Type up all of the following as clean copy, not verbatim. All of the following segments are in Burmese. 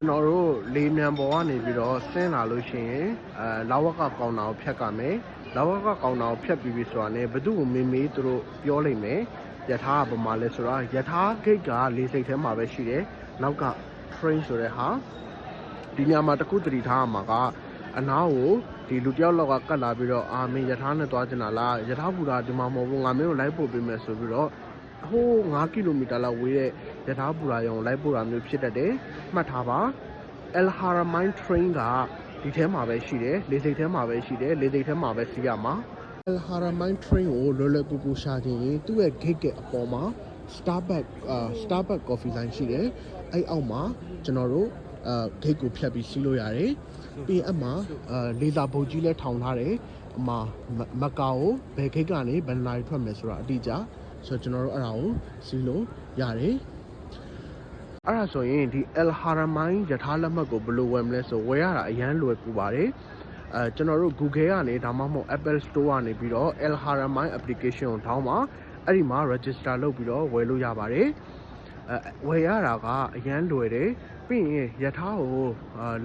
ကျွန်တော်တို့လေးမြန်ပေါ်ကနေပြီးတော့ဆင်းလာလို့ရှိရင်လာဝကကောင်တာကိုဖြတ်ကမယ်လာဝကကောင်တာကိုဖြတ်ပြီးပြီဆိုတာနဲ့ဘသူ့ကိုမေးသူတို့ပြောလိမ့်မယ်ယထာကဘာမှလဲဆိုတာယထာဂိတ်ကလေစိတ်ထဲမှာပဲရှိတယ်နောက်က train ဆိုတဲ့ဟာဒီညမှာတခုတတိထားမှာကအနားကိုဒီလူတယောက်လောက်ကကတ်လာပြီးတော့မင်းယထာနဲ့သွားချင်တာလားယထာဘူတာဒီမှာမဟုတ်ဘူးငါမင်းကိုလိုက်ပို့ပေးမယ်ဆိုပြီးတော့ဟိုး9ကီလိုမီတာလောက်ဝေးတဲ့ယထာဘူတာရုံလိုက်ပို့တာမျိုးဖြစ်တတ်တယ်မှတ်ထားပါEl Haramain train ကဒီထဲမှာပဲရှိတယ်လေစိတ်ထဲမှာပဲရှိတယ်လေစိတ်ထဲမှာပဲစီးရမှာ El Haramain train ကိုလွယ်လွယ်ကူကူရှာခြင်းရင်သူ့ရဲ့ gate ကအပေါ်မှာ Starbucks coffee line ရှိတယ်အဲ့အောက်မှာကျွန်တော်တို့gate ကိုဖြတ်ပြီးစီးလို့ရတယ်ပြီးအမှလေသာဘုတ်ကြီးလဲထောင်ထားတယ်အမှမကာကိုဘယ် gate ကနေဘယ်နာရီထွက်မယ်ဆိုတာအတိအကျဆိုတော့ကျွန်တော်တို့အဲ့ဒါကိုစီးလို့ရတယ်အဲ့ဒါဆိုရင်ဒီ El Haramain ယထာလက်မှတ်ကိုဘယ်လိုဝယ်မလဲဆိုဝယ်ရတာအရန်လွယ်ကူပါတယ်ကျွန်တော်တို့ Google ကနေဒါမှမဟုတ် Apple Store ကနေပြီးတော့ El Haramain application ကိုထောင်းပါအဲ့ဒီမှာ register လုပ်ပြီးတော့ဝယ်လို့ရပါတယ်ဝယ်ရတာကအရန်လွယ်တယ်ပြီးရင်ယထာကို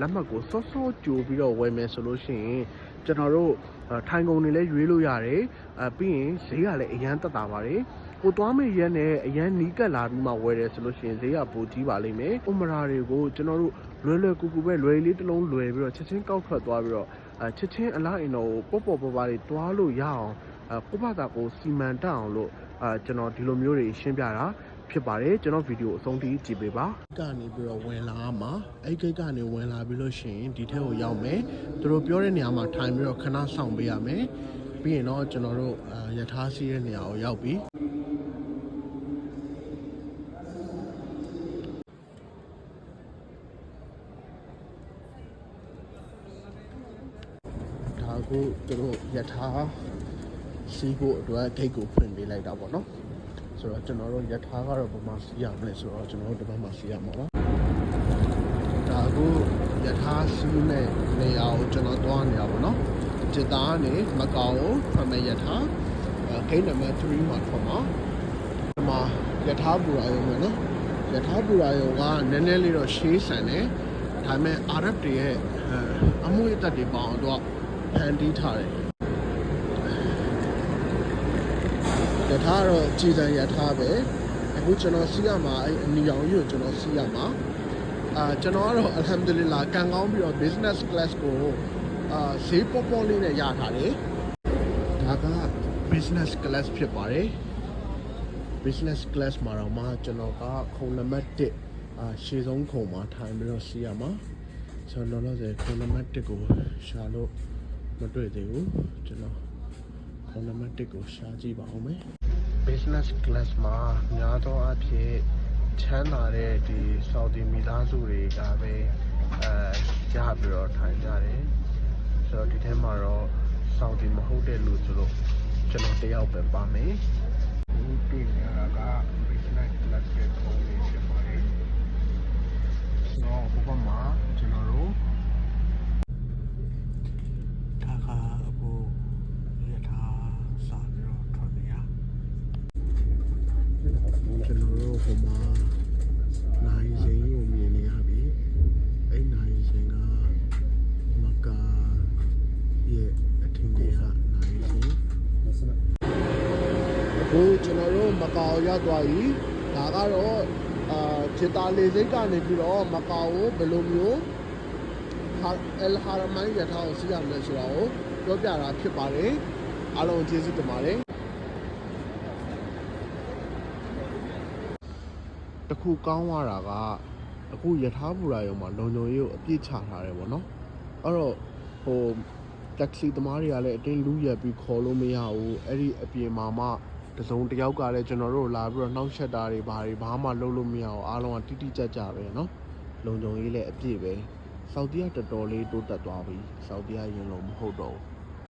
လက်မှတ်ကိုစောစောကြိုပြီးတော့ဝယ်မယ်ဆိုလို့ရှိရင်ကျွန်တော်တို့ထိုင်ကုန်တွေလည်းရွေးလို့ရတယ်ပြီးရင်ဈေးကလည်းအရန်တက်တာပါတယ်ကိုသွားမယ့်ရက်နဲ့အရန်နီးကပ်လာပြီးမှဝယ်တယ်ဆိုလို့ရှိရင်ဈေးကပိုကြီးပါလိမ့်မယ်ဥမရာတွေကိုကျွန်တော်တို့လွယ်လွယ်ကူကူပဲလွယ်လေးတစ်လုံးလွယ်ပြီးတော့ချက်ချင်းကောက်ထွက်သွားပြီးတော့ချက်ချင်းအလားအင်တော်ကိုပေါ့ပေါ့ပါပါလေးတွားလို့ရအောင်ကိုယ့်ဘာသာကိုစီမံတတ်အောင်လို့ကျွန်တော်ဒီလိုမျိုးတွေရှင်းပြတာဖြစ်ပါတယ်ကျွန်တော်ဗီဒီယိုအဆုံးထိကြည့်ပေးပါကနေပြီးတော့ဝင်လာမှာအဲ့ဂိတ်ကနေဝင်လာပြီးလို့ရှိရင်ဒီထဲကိုရောက်မယ်သူတို့ပြောတဲ့နေရာမှာထိုင်ပြီးတော့ခဏဆောင်ပေးရမယ်ပြီးရင်တော့ကျွန်တော်တို့ယထာစီးတဲ့နေရာကိုရောက်ပြီဒါကိုသူတို့ယထာစီးဖို့အတွက်ဂိတ်ကိုဖွင့်ပေးလိုက်တာပေါ့နော်ဆိုတော့ကျွန်တော်တို့ယထာကတော့ဘယ်မှာစီးရမလဲဆိုတော့ကျွန်တော်တို့ဒီဘက်မှာစီးရမှာပါဒါကိုယထာစီးမဲ့နေရာကိုကျွန်တော်သွားနေတာပေါ့နော်จิตသားကနေမကောင်ကိုထွက်မဲ့ယထာဂိတ်နံပါတ်3မှာထွက်မှာဒီမှာယထာပူရာယုံပဲနော်ယထာပူရာယုံကနည်းနည်းလေးတော့ရှေးဆန်တယ်ဒါပေမဲ့အာရပ်တွေရဲ့အမှုအသက်တွေပေါအောင်တော့ဖန်တီးထားတယ်ယထာတော့ကြည်စံယထာပဲအခုကျွန်တော်စီးရမှာအဲ့အနီရောင်ကြီးကိုကျွန်တော်စီးရမှာကျွန်တော်ကတော့အလ်ဟမ်ဒူလ illah ကန်ကောင်းပြီးတော့ business class ကိုဈေးပေါပေါလေးနဲ့ရထားတယ်ဒါက business class ဖြစ်ပါတယ် business class မှာတော့မှကျွန်တော်ကခုံနံပါတ်1ရှေ့ဆုံးခုံမှာထိုင်ပြီးတော့စီးရမှာဆိုတော့လောလောဆယ်ခုံနံပါတ်1ကိုရှာလို့မတွေ့သေးဘူးကျွန်တော်ခုံနံပါတ်1ကိုရှာကြည့်ပါဦးမယ် business class မှာများသောအားဖြင့်ချမ်းသာတဲ့ဒီ Saudi မိသားစုတွေကပဲရပြီးတော့ထိုင်ကြတယ်ဆိုတော့ဒီထဲမှာတော့ Saudi မဟုတ်တဲ့လူဆိုလို့ကျွန်တော်တယောက်ပဲပါမယ်ဒီတွေ့နေရတာက business class ရဲ့ခုံးလေးဖြစ်ပါတယ်ဆိုတော့ဘုမမှာကျွန်တော်တို့ဒါကအခုရထားစာပြီးတော့ထွက်နေရကျွန်တော်တို့ဟိုမှာနိုင်စင်းကိုမြင်နေရပြီအဲ့နိုင်စင်းကမကာရဲ့အထင်ကြီးဟာနိုင်စင်းအခုကျွန်တော်တို့မကာရောက်သွားပြီဒါကတော့ချစ်တာလေးစိတ်ကနေပြီးတော့မကာကိုဘယ်လိုမျိုးEl Haramain ယထာကိုစီးရမလဲဆိုတာကိုပြောပြတာဖြစ်ပါတယ်အားလုံးကျေးဇူးတင်ပါတယ်တခုကောင်းသွားတာကအခုယထာဘူရာရုံမှာလုံခြုံရေးကိုအပြည့်ချထားတယ်ပေါ့နော်အဲ့တော့ဟိုတက္ကစီသမားတွေကလည်းအတင်းလူရက်ပြီးခေါ်လို့မရဘူးအဲ့ဒီအပြင်မှာမှတစုံတယောက်ကလည်းကျွန်တော်တို့လာပြီးတော့နှောက်ယှက်တာတွေဘာမှလုပ်လို့မရအောင်အားလုံးကတိတိကျကျပဲเนาะလုံခြုံရေးလည်းအပြည့်ပဲဆောက်တီးကတော်တော်လေးတိုးတက်သွားပြီဆောက်တီးကရင်လုံးမဟုတ်တော့ဘူး